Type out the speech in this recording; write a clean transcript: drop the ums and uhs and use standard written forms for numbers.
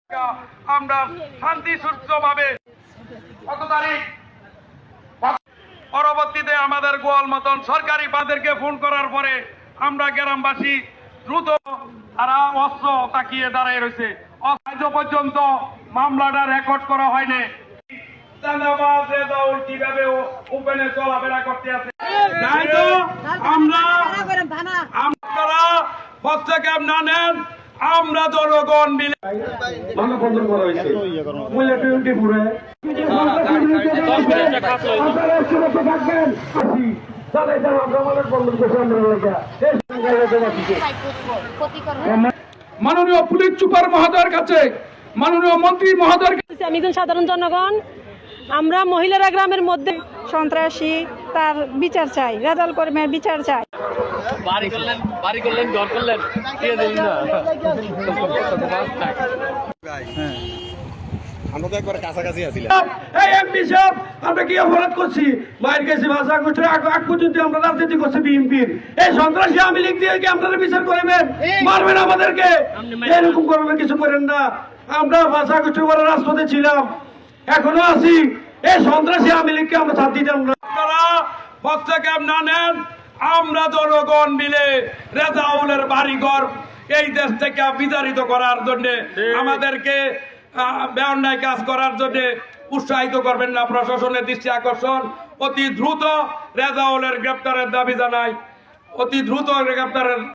আমরা শান্তি সুস্থভাবে কত তারিখ পরবর্তীতে আমাদের গোয়াল মতন সরকারি বাদেরকে ফোন করার পরে আমরা গ্রামবাসী দ্রুত তারা অস্ত্র তাকিয়ে দাঁড়ায় রয়েছে। আজ পর্যন্ত মামলাটা রেকর্ড করা হয়নি। কিভাবে ওপেনে চলাফেরা করতে আছে আমরা আপনারা হস্তক্ষেপ না নেন, আমরা জনগণ মিলে মানববন্ধন করা হয়েছে। মাননীয় পুলিশ সুপার মহোদয়ের কাছে, মাননীয় মন্ত্রী মহোদয়ের কাছে আমি একজন সাধারণ জনগণ, আমরা মহিলারা গ্রামের মধ্যে সন্ত্রাসী তার বিচার চাই, রেজাউল করিমের বিচার চাই। বাড়ি করলেন ঘর করলেন দিয়ে দিন না। আমরা তো একবার কাছাকাছি আছিলাম। এই এমপি সাহেব আমরা কি অপরাধ করছি? মায়ের কাছে ভাষা গোষ্ঠীর আগ পর্যন্ত আমরা রাজনীতি করছি বিএনপির। এই সন্ত্রাসী আওয়ামী লীগ দিয়ে কি আপনারা বিচার করবেন? মারবেন আমাদেরকে? এরকম করবেন, কিছু করেন না। আমরা ভাষা গোষ্ঠীর পরে রাজপথে ছিলাম, এখনো আছি। এই সন্ত্রাসী আওয়ামী লীগকে আমরা ছাড় দিতাম না। আপনারা হস্তক্ষেপ না নেন, আমরা জনগণ মিলে রেজাউলের বাড়িঘর এই দেশ থেকে বিতাড়িত করার জন্য, আমাদেরকে বেআইনি কাজ করার জন্য উৎসাহিত করবেন না। প্রশাসনের দৃষ্টি আকর্ষণ, অতি দ্রুত রেজাউলের গ্রেপ্তারের দাবি জানাই, অতি দ্রুত গ্রেপ্তারের